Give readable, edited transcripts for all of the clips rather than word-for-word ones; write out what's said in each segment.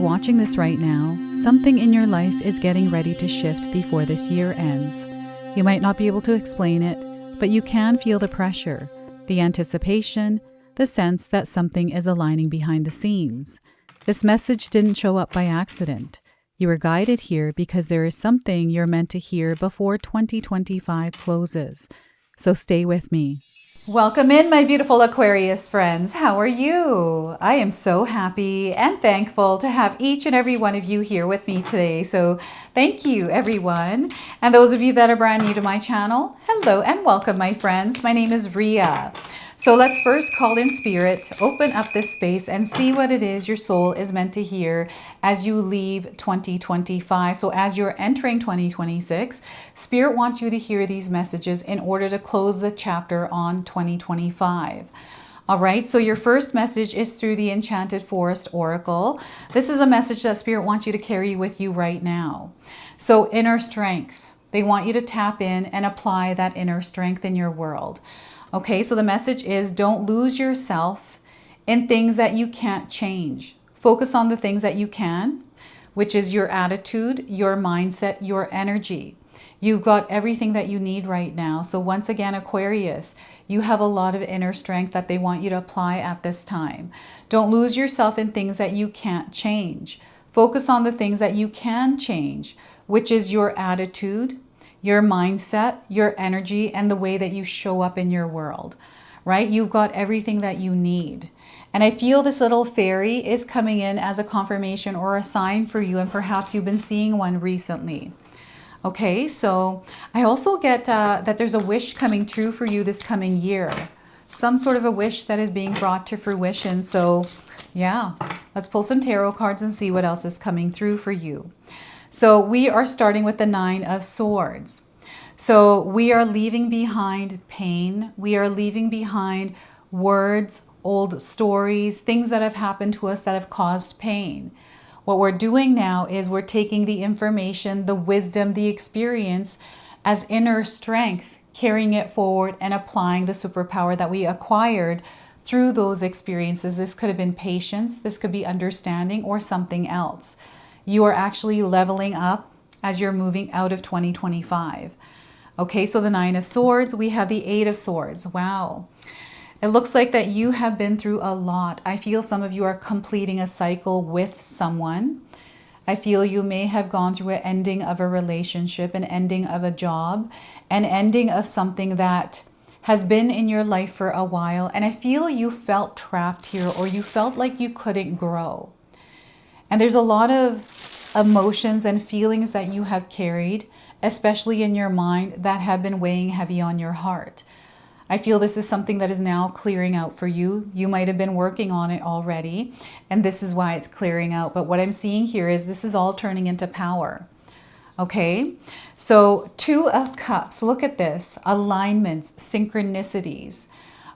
you're watching this right now, something in your life is getting ready to shift before this year ends. You might not be able to explain it, but you can feel the pressure, the anticipation, the sense that something is aligning behind the scenes. This message didn't show up by accident. You were guided here because there is something you're meant to hear before 2025 closes. So stay with me. Welcome in, my beautiful Aquarius friends. How are you? I am so happy and thankful to have each and every one of you here with me today. So thank you, everyone. And those of you that are brand new to my channel, hello and welcome, my friends. My name is Ria. So let's first call in spirit, open up this space and see what it is your soul is meant to hear as you leave 2025. So as you're entering 2026, spirit wants you to hear these messages in order to close the chapter on 2025. All right, so your first message is through the Enchanted Forest Oracle. This is a message that spirit wants you to carry with you right now. So inner strength. They want you to tap in and apply that inner strength in your world. Okay, so the message is don't lose yourself in things that you can't change. Focus on the things that you can, which is your attitude, your mindset, your energy. You've got everything that you need right now. So once again, Aquarius, you have a lot of inner strength that they want you to apply at this time. Don't lose yourself in things that you can't change. Focus on the things that you can change, which is your attitude, your mindset, your energy, and the way that you show up in your world, right? You've got everything that you need. And I feel this little fairy is coming in as a confirmation or a sign for you, and perhaps you've been seeing one recently. Okay, so I also get that there's a wish coming true for you this coming year. Some sort of a wish that is being brought to fruition. So yeah, let's pull some tarot cards and see what else is coming through for you. So we are starting with the Nine of Swords. So we are leaving behind pain. We are leaving behind words, old stories, things that have happened to us that have caused pain. What we're doing now is we're taking the information, the wisdom, the experience as inner strength, carrying it forward and applying the superpower that we acquired through those experiences. This could have been patience, this could be understanding, or something else. You are actually leveling up as you're moving out of 2025. Okay, so the Nine of Swords, we have the Eight of Swords. Wow. It looks like that you have been through a lot. I feel some of you are completing a cycle with someone. I feel you may have gone through an ending of a relationship, an ending of a job, an ending of something that has been in your life for a while. And I feel you felt trapped here, or you felt like you couldn't grow. And there's a lot of emotions and feelings that you have carried, especially in your mind, that have been weighing heavy on your heart. I feel this is something that is now clearing out for you. You might have been working on it already, and this is why it's clearing out. But what I'm seeing here is this is all turning into power. Okay, so Two of Cups, look at this, alignments, synchronicities.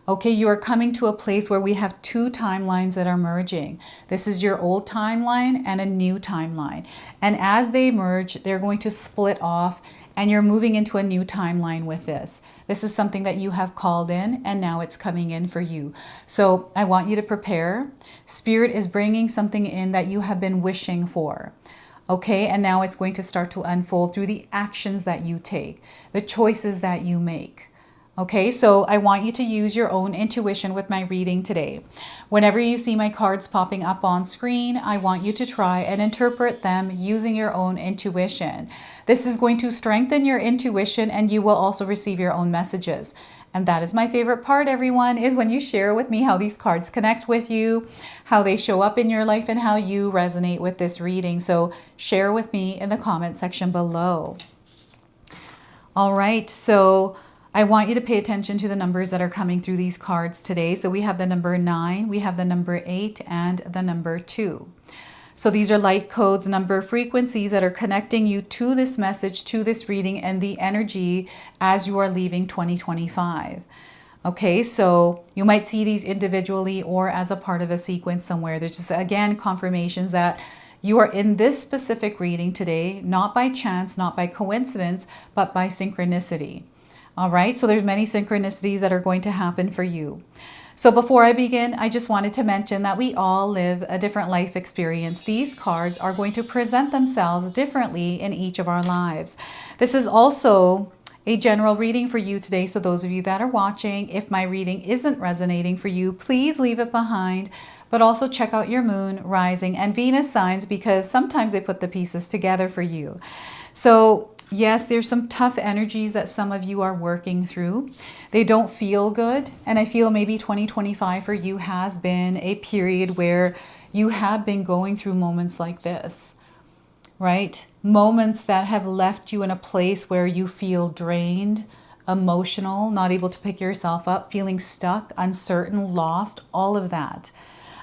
Okay, you are coming to a place where we have two timelines that are merging. This is your old timeline and a new timeline. And as they merge, they're going to split off, and you're moving into a new timeline with this. This is something that you have called in, and now it's coming in for you. So I want you to prepare. Spirit is bringing something in that you have been wishing for. Okay, and now it's going to start to unfold through the actions that you take, the choices that you make. Okay, so I want you to use your own intuition with my reading today. Whenever you see my cards popping up on screen, I want you to try and interpret them using your own intuition. This is going to strengthen your intuition, and you will also receive your own messages. And that is my favorite part, everyone, is when you share with me how these cards connect with you, how they show up in your life, and how you resonate with this reading. So share with me in the comment section below. All right, so I want you to pay attention to the numbers that are coming through these cards today. So we have the number 9, we have the number 8, and the number 2. So these are light codes, number frequencies that are connecting you to this message, to this reading, and the energy as you are leaving 2025. Okay, so you might see these individually or as a part of a sequence somewhere. There's just, again, confirmations that you are in this specific reading today, not by chance, not by coincidence, but by synchronicity. All right, so there's many synchronicities that are going to happen for you. So before I begin, I just wanted to mention that we all live a different life experience. These cards are going to present themselves differently in each of our lives. This is also a general reading for you today. So those of you that are watching, if my reading isn't resonating for you, please leave it behind. But also check out your moon, rising, and Venus signs, because sometimes they put the pieces together for you. So yes, there's some tough energies that some of you are working through. They don't feel good. And I feel maybe 2025 for you has been a period where you have been going through moments like this, right? Moments that have left you in a place where you feel drained, emotional, not able to pick yourself up, feeling stuck, uncertain, lost, all of that.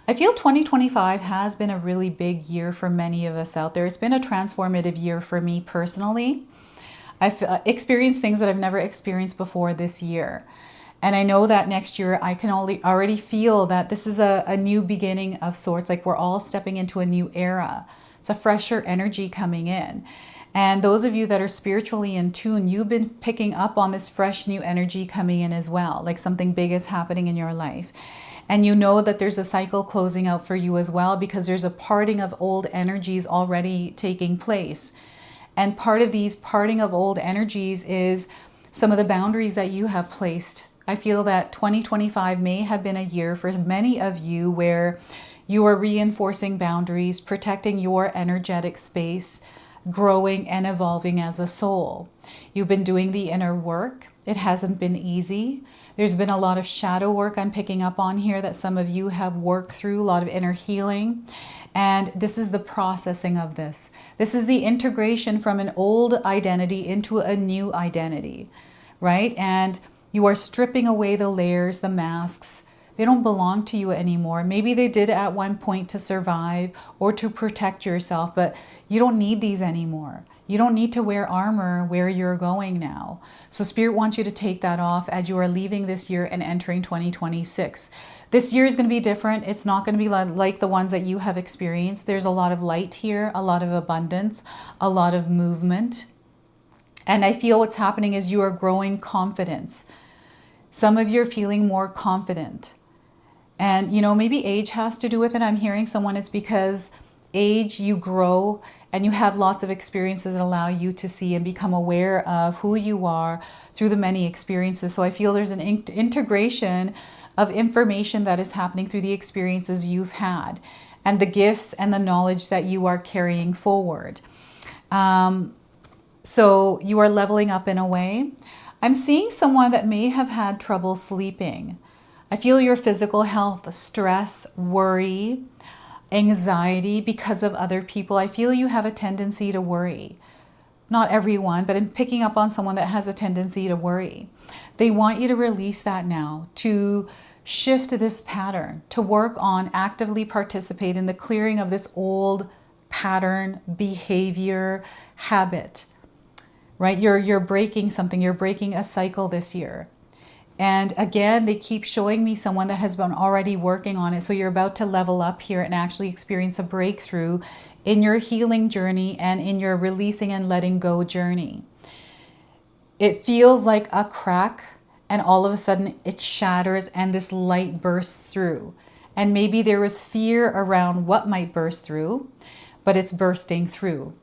I feel 2025 has been a really big year for many of us out there. It's been a transformative year for me personally. I've experienced things that I've never experienced before this year. And I know that next year I can already feel that this is a new beginning of sorts, like we're all stepping into a new era. It's a fresher energy coming in. And those of you that are spiritually in tune, you've been picking up on this fresh new energy coming in as well, like something big is happening in your life. And you know that there's a cycle closing out for you as well, because there's a parting of old energies already taking place. And part of these parting of old energies is some of the boundaries that you have placed. I feel that 2025 may have been a year for many of you where you are reinforcing boundaries, protecting your energetic space, growing and evolving as a soul. You've been doing the inner work. It hasn't been easy. There's been a lot of shadow work I'm picking up on here that some of you have worked through, a lot of inner healing. And this is the processing of this. This is the integration from an old identity into a new identity, right? And you are stripping away the layers, the masks. They don't belong to you anymore. Maybe they did at one point to survive or to protect yourself, but you don't need these anymore. You don't need to wear armor where you're going now. So Spirit wants you to take that off as you are leaving this year and entering 2026. This year is going to be different. It's not going to be like the ones that you have experienced. There's a lot of light here, a lot of abundance, a lot of movement. And I feel what's happening is you are growing confidence. Some of you are feeling more confident. And, you know, maybe age has to do with it. I'm hearing someone, it's because age, you grow and you have lots of experiences that allow you to see and become aware of who you are through the many experiences. So I feel there's an integration of information that is happening through the experiences you've had and the gifts and the knowledge that you are carrying forward. So you are leveling up in a way. I'm seeing someone that may have had trouble sleeping. I feel your physical health, stress, worry, anxiety because of other people. I feel you have a tendency to worry. Not everyone, but I'm picking up on someone that has a tendency to worry. They want you to release that now, to shift this pattern, to work on actively participate in the clearing of this old pattern, behavior, habit, right? You're breaking something. You're breaking a cycle this year. And again, they keep showing me someone that has been already working on it. So you're about to level up here and actually experience a breakthrough in your healing journey and in your releasing and letting go journey. It feels like a crack and all of a sudden it shatters and this light bursts through. And maybe there was fear around what might burst through, but it's bursting through.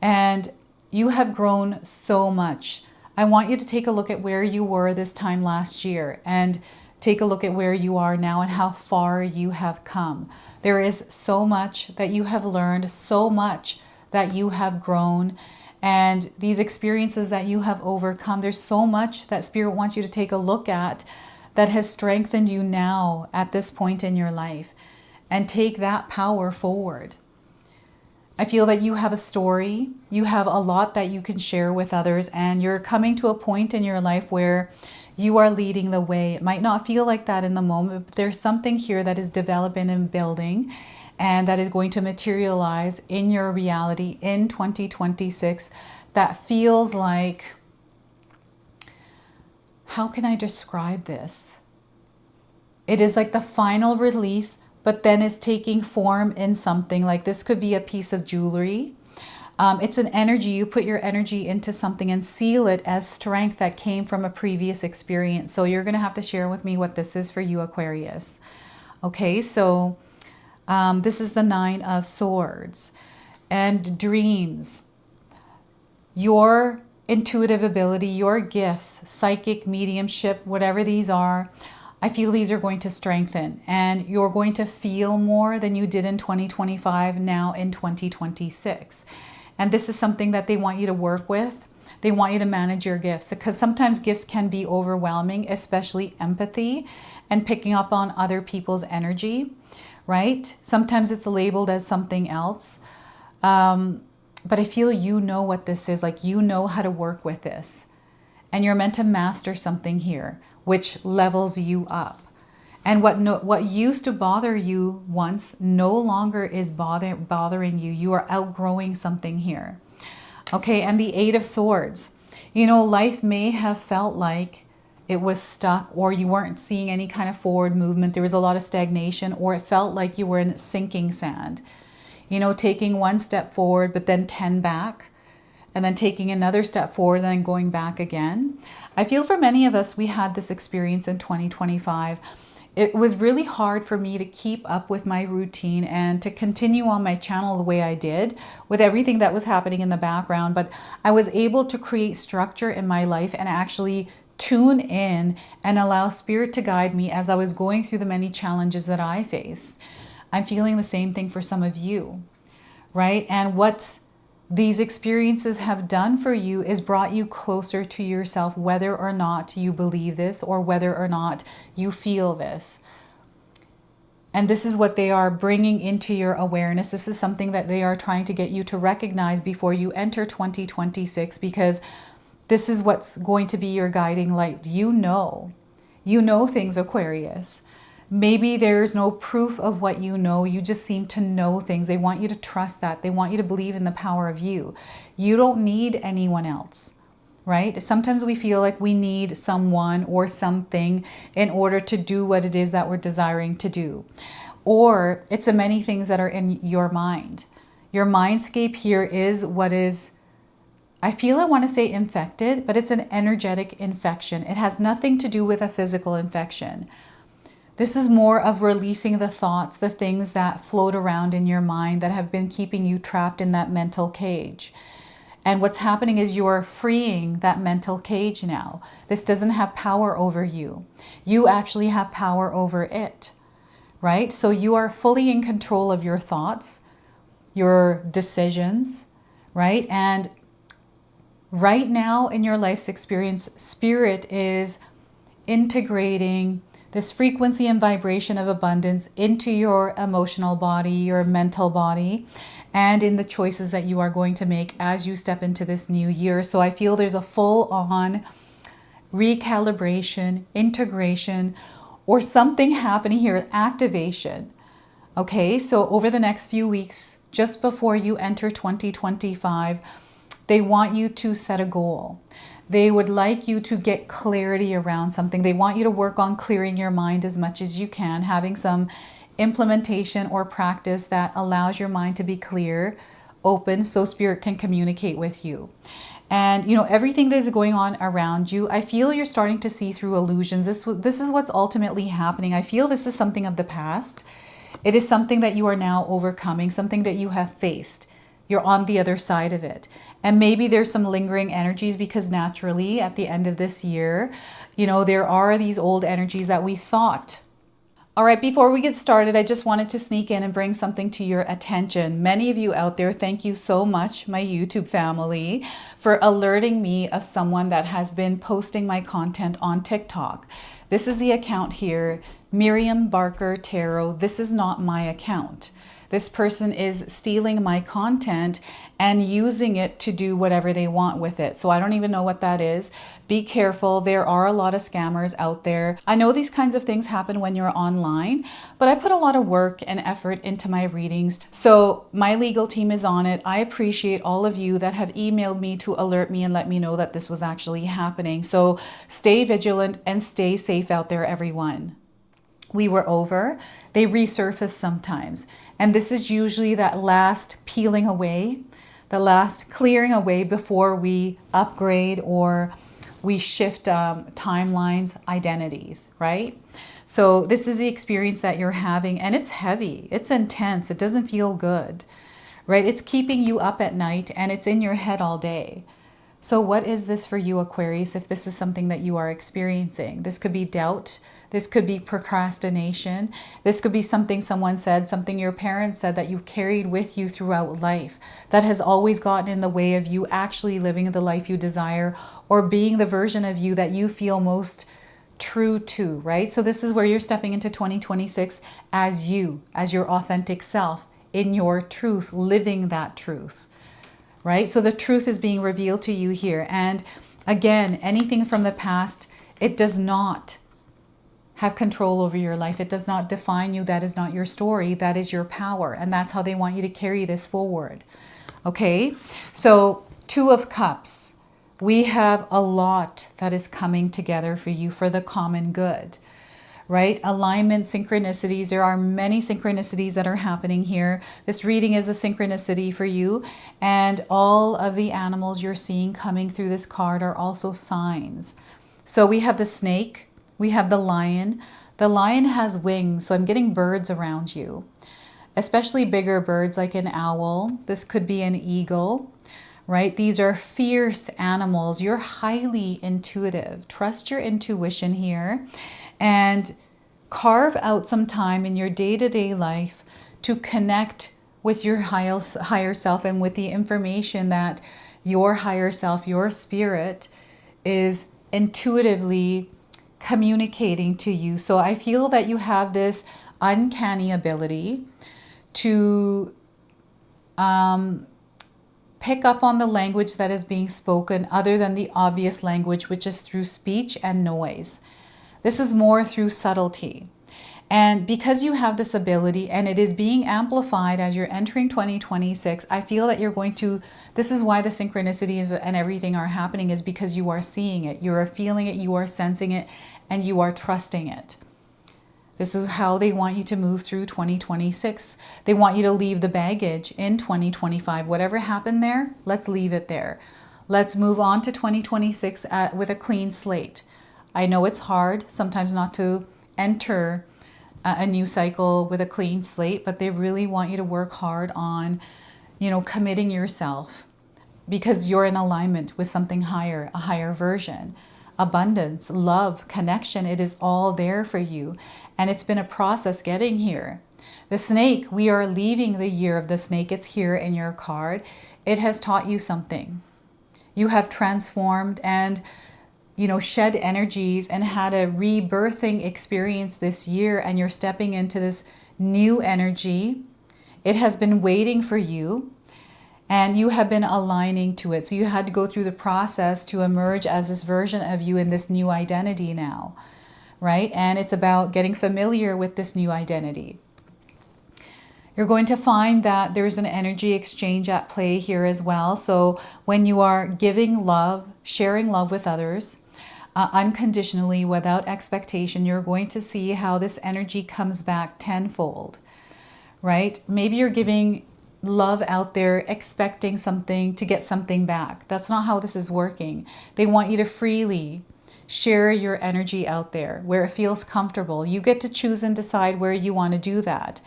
And you have grown so much. I want you to take a look at where you were this time last year and take a look at where you are now and how far you have come. There is so much that you have learned, so much that you have grown, and these experiences that you have overcome. There's so much that Spirit wants you to take a look at that has strengthened you now at this point in your life, and take that power forward. I feel that you have a story, you have a lot that you can share with others, and you're coming to a point in your life where you are leading the way. It might not feel like that in the moment, but there's something here that is developing and building, and that is going to materialize in your reality in 2026 that feels like, how can I describe this? It is like the final release, but then is taking form in something. Like this could be a piece of jewelry. It's an energy. You put your energy into something and seal it as strength that came from a previous experience. So you're going to have to share with me what this is for you, Aquarius. Okay, so this is the Nine of Swords and dreams. Your intuitive ability, your gifts, psychic, mediumship, whatever these are, I feel these are going to strengthen, and you're going to feel more than you did in 2025 now in 2026. And this is something that they want you to work with. They want you to manage your gifts, because sometimes gifts can be overwhelming, especially empathy and picking up on other people's energy, right? Sometimes it's labeled as something else. But I feel you know what this is, like you know how to work with this. And you're meant to master something here, which levels you up. And what used to bother you once no longer is bothering you. You are outgrowing something here. Okay, and the Eight of Swords. You know, life may have felt like it was stuck, or you weren't seeing any kind of forward movement. There was a lot of stagnation, or it felt like you were in sinking sand. You know, taking one step forward, but then 10 back, and then taking another step forward, and then going back again. I feel for many of us, we had this experience in 2025. It was really hard for me to keep up with my routine and to continue on my channel the way I did with everything that was happening in the background. But I was able to create structure in my life and actually tune in and allow spirit to guide me as I was going through the many challenges that I faced. I'm feeling the same thing for some of you, right? And what these experiences have done for you is brought you closer to yourself, whether or not you believe this or whether or not you feel this. And this is what they are bringing into your awareness. This is something that they are trying to get you to recognize before you enter 2026, because this is what's going to be your guiding light. You know things, Aquarius. Maybe there's no proof of what you know. You just seem to know things. They want you to trust that. They want you to believe in the power of you. You don't need anyone else, right? Sometimes we feel like we need someone or something in order to do what it is that we're desiring to do. Or it's the many things that are in your mind. Your mindscape here is what is, I feel I want to say infected, but it's an energetic infection. It has nothing to do with a physical infection. This is more of releasing the thoughts, the things that float around in your mind that have been keeping you trapped in that mental cage. And what's happening is you are freeing that mental cage now. This doesn't have power over you. You actually have power over it, right? So you are fully in control of your thoughts, your decisions, right? And right now in your life's experience, spirit is integrating this frequency and vibration of abundance into your emotional body, your mental body, and in the choices that you are going to make as you step into this new year. So I feel there's a full-on recalibration, integration, or something happening here, activation. Okay, so over the next few weeks, just before you enter 2025, they want you to set a goal. They would like you to get clarity around something. They want you to work on clearing your mind as much as you can, having some implementation or practice that allows your mind to be clear, open, so spirit can communicate with you. And, you know, everything that is going on around you, I feel you're starting to see through illusions. This is what's ultimately happening. I feel this is something of the past. It is something that you are now overcoming, something that you have faced. You're on the other side of it. And maybe there's some lingering energies because naturally at the end of this year, you know, there are these old energies that we thought. All right, before we get started, I just wanted to sneak in and bring something to your attention. Many of you out there, thank you so much, my YouTube family, for alerting me of someone that has been posting my content on TikTok. This is the account here, Miriam Barker Tarot. This is not my account. This person is stealing my content and using it to do whatever they want with it. So I don't even know what that is. Be careful. There are a lot of scammers out there. I know these kinds of things happen when you're online, but I put a lot of work and effort into my readings. So my legal team is on it. I appreciate all of you that have emailed me to alert me and let me know that this was actually happening. So stay vigilant and stay safe out there, everyone. We were over. They resurface sometimes. And this is usually that last peeling away, the last clearing away before we upgrade or we shift timelines, identities, right? So this is the experience that you're having, and it's heavy, it's intense, it doesn't feel good, right? It's keeping you up at night and it's in your head all day. So what is this for you, Aquarius, if this is something that you are experiencing? This could be doubt. This could be procrastination. This could be something someone said, something your parents said that you've carried with you throughout life that has always gotten in the way of you actually living the life you desire or being the version of you that you feel most true to, right? So this is where you're stepping into 2026 as you, as your authentic self, in your truth, living that truth, right? So the truth is being revealed to you here. And again, anything from the past, it does not have control over your life. It does not define you. That is not your story. That is your power. And that's how they want you to carry this forward. Okay, so 2 of Cups. We have a lot that is coming together for you for the common good, right? Alignment, synchronicities. There are many synchronicities that are happening here. This reading is a synchronicity for you. And all of the animals you're seeing coming through this card are also signs. So we have the snake. We have the lion. The lion has wings, so I'm getting birds around you, especially bigger birds like an owl. This could be an eagle, right? These are fierce animals. You're highly intuitive. Trust your intuition here and carve out some time in your day-to-day life to connect with your higher self and with the information that your higher self, your spirit, is intuitively communicating to you. So I feel that you have this uncanny ability to pick up on the language that is being spoken other than the obvious language, which is through speech and noise. This is more through subtlety. And because you have this ability and it is being amplified as you're entering 2026, I feel that you're going to, this is why the synchronicities and everything are happening, is because you are seeing it, you are feeling it, you are sensing it, and you are trusting it. This is how they want you to move through 2026. They want you to leave the baggage in 2025. Whatever happened there, let's leave it there. Let's move on to 2026 with a clean slate. I know it's hard sometimes not to enter a new cycle with a clean slate, but they really want you to work hard on, committing yourself because you're in alignment with something higher, a higher version. Abundance, love, connection, it is all there for you. And it's been a process getting here. The snake, we are leaving the year of the snake. It's here in your card. It has taught you something. You have transformed and shed energies and had a rebirthing experience this year, and you're stepping into this new energy. It has been waiting for you and you have been aligning to it. So you had to go through the process to emerge as this version of you in this new identity now, right? And it's about getting familiar with this new identity. You're going to find that there's an energy exchange at play here as well. So when you are giving love, sharing love with others, unconditionally, without expectation, you're going to see how this energy comes back tenfold, right? Maybe you're giving love out there expecting something to get something back. That's not how this is working. They want you to freely share your energy out there where it feels comfortable. You get to choose and decide where you want to do that.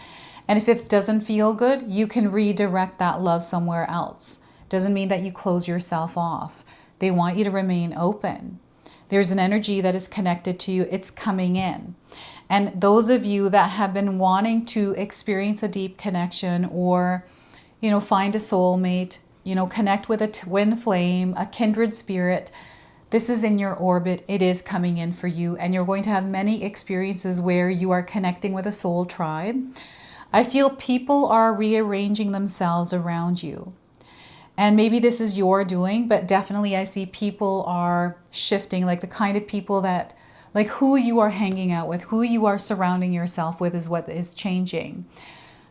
And if it doesn't feel good, you can redirect that love somewhere else. Doesn't mean that you close yourself off. They want you to remain open. There's an energy that is connected to you. It's coming in. And those of you that have been wanting to experience a deep connection or, find a soulmate, connect with a twin flame, a kindred spirit, this is in your orbit. It is coming in for you. And you're going to have many experiences where you are connecting with a soul tribe. I feel people are rearranging themselves around you. And maybe this is your doing, but definitely I see people are shifting, like the kind of people that, like who you are hanging out with, who you are surrounding yourself with is what is changing.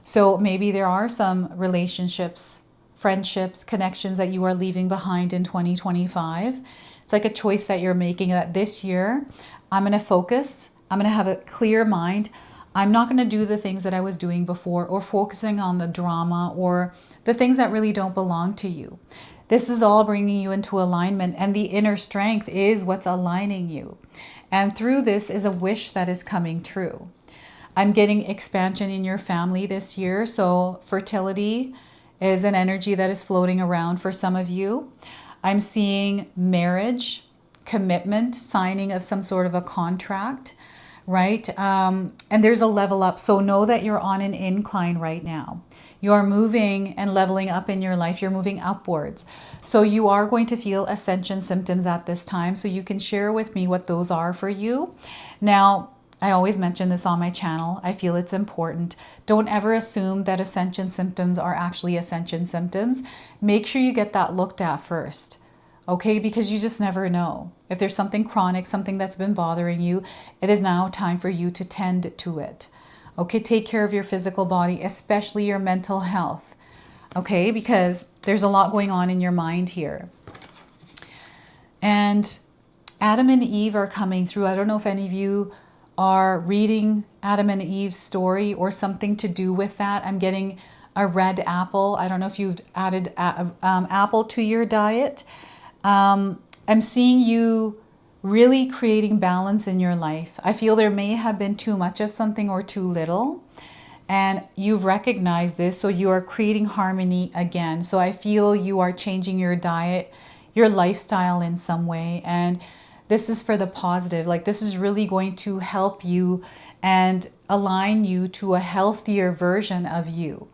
So maybe there are some relationships, friendships, connections that you are leaving behind in 2025. It's like a choice that you're making that this year, I'm going to focus, I'm going to have a clear mind. I'm not going to do the things that I was doing before or focusing on the drama or the things that really don't belong to you. This is all bringing you into alignment, and the inner strength is what's aligning you. And through this is a wish that is coming true. I'm getting expansion in your family this year. So fertility is an energy that is floating around for some of you. I'm seeing marriage, commitment, signing of some sort of a contract, right? And there's a level up. So know that you're on an incline right now. You are moving and leveling up in your life. You're moving upwards. So you are going to feel ascension symptoms at this time. So you can share with me what those are for you. Now, I always mention this on my channel. I feel it's important. Don't ever assume that ascension symptoms are actually ascension symptoms. Make sure you get that looked at first, okay? Because you just never know. If there's something chronic, something that's been bothering you, it is now time for you to tend to it. Okay, take care of your physical body, especially your mental health, okay? Because there's a lot going on in your mind here. And Adam and Eve are coming through. I don't know if any of you are reading Adam and Eve's story or something to do with that. I'm getting a red apple. I don't know if you've added apple to your diet. I'm seeing you really creating balance in your life. I feel there may have been too much of something or too little, and you've recognized this, so you are creating harmony again. So I feel you are changing your diet, your lifestyle in some way, and this is for the positive. Like, this is really going to help you and align you to a healthier version of you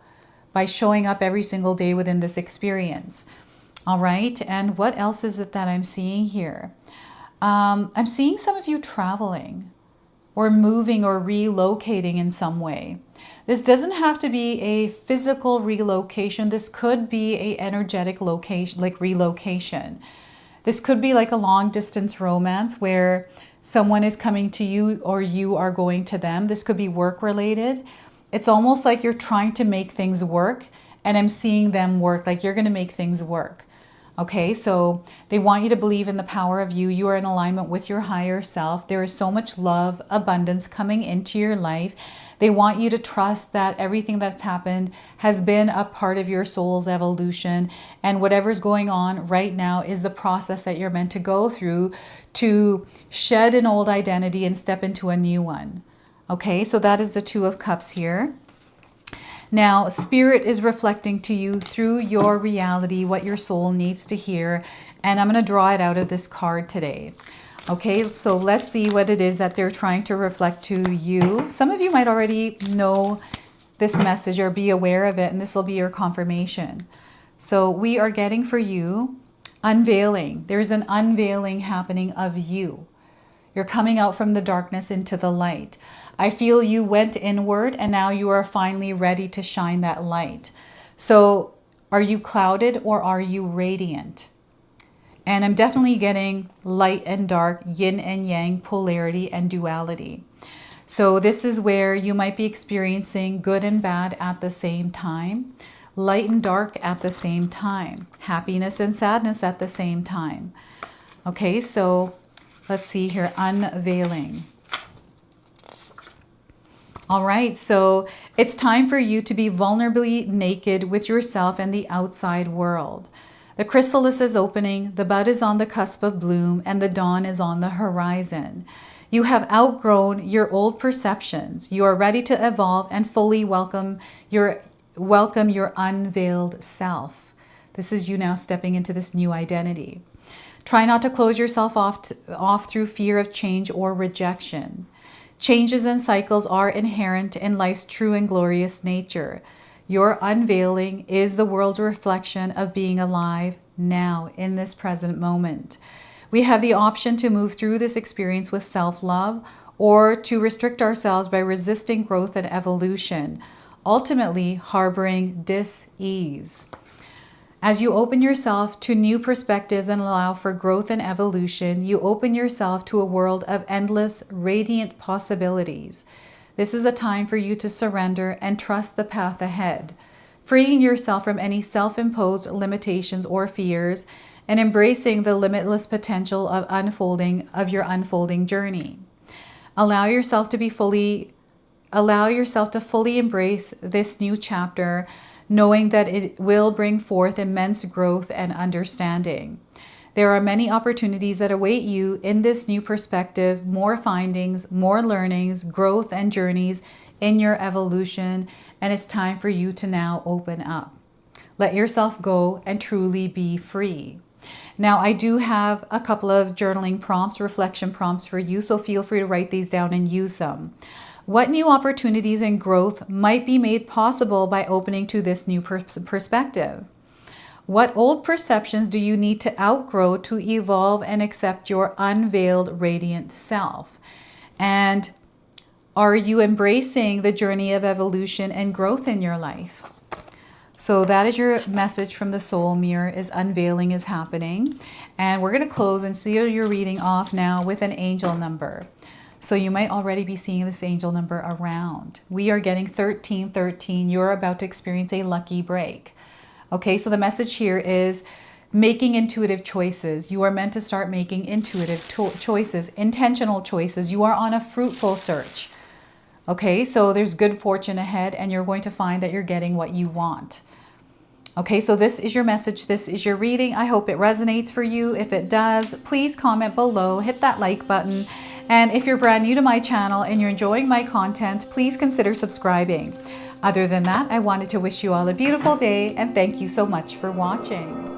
by showing up every single day within this experience. All right. And what else is it that I'm seeing here? I'm seeing some of you traveling or moving or relocating in some way. This doesn't have to be a physical relocation. This could be an energetic location, like relocation. This could be like a long distance romance where someone is coming to you or you are going to them. This could be work related. It's almost like you're trying to make things work, and I'm seeing them work, like you're going to make things work. Okay, so they want you to believe in the power of you. You are in alignment with your higher self. There is so much love, abundance coming into your life. They want you to trust that everything that's happened has been a part of your soul's evolution. And whatever's going on right now is the process that you're meant to go through to shed an old identity and step into a new one. Okay, so that is the Two of Cups here. Now, Spirit is reflecting to you through your reality what your soul needs to hear. And I'm going to draw it out of this card today. Okay, so let's see what it is that they're trying to reflect to you. Some of you might already know this message or be aware of it, and this will be your confirmation. So we are getting for you unveiling. There's an unveiling happening of you. You're coming out from the darkness into the light. I feel you went inward and now you are finally ready to shine that light. So are you clouded or are you radiant? And I'm definitely getting light and dark, yin and yang, polarity and duality. So this is where you might be experiencing good and bad at the same time, light and dark at the same time, happiness and sadness at the same time. Okay, so let's see here, unveiling. All right, so it's time for you to be vulnerably naked with yourself and the outside world. The chrysalis is opening, the bud is on the cusp of bloom, and the dawn is on the horizon. You have outgrown your old perceptions. You are ready to evolve and fully welcome your unveiled self. This is you now stepping into this new identity. Try not to close yourself off through fear of change or rejection. Changes and cycles are inherent in life's true and glorious nature. Your unveiling is the world's reflection of being alive now in this present moment. We have the option to move through this experience with self-love or to restrict ourselves by resisting growth and evolution, ultimately harboring dis-ease. As you open yourself to new perspectives and allow for growth and evolution, you open yourself to a world of endless, radiant possibilities. This is a time for you to surrender and trust the path ahead, freeing yourself from any self-imposed limitations or fears and embracing the limitless potential of your unfolding journey. Allow yourself to fully embrace this new chapter, knowing that it will bring forth immense growth and understanding. There are many opportunities that await you in this new perspective, more findings, more learnings, growth and journeys in your evolution, and it's time for you to now open up. Let yourself go and truly be free. Now, I do have a couple of journaling prompts, reflection prompts for you, so feel free to write these down and use them. What new opportunities and growth might be made possible by opening to this new perspective? What old perceptions do you need to outgrow to evolve and accept your unveiled radiant self? And are you embracing the journey of evolution and growth in your life? So that is your message from the soul mirror, is unveiling is happening. And we're going to close and seal your reading off now with an angel number. So you might already be seeing this angel number around. We are getting 1313. You're about to experience a lucky break. Okay, so the message here is making intuitive choices. You are meant to start making intuitive choices, intentional choices. You are on a fruitful search. Okay, so there's good fortune ahead and you're going to find that you're getting what you want. Okay, so this is your message. This is your reading. I hope it resonates for you. If it does, please comment below, hit that like button. And if you're brand new to my channel and you're enjoying my content, please consider subscribing. Other than that, I wanted to wish you all a beautiful day and thank you so much for watching.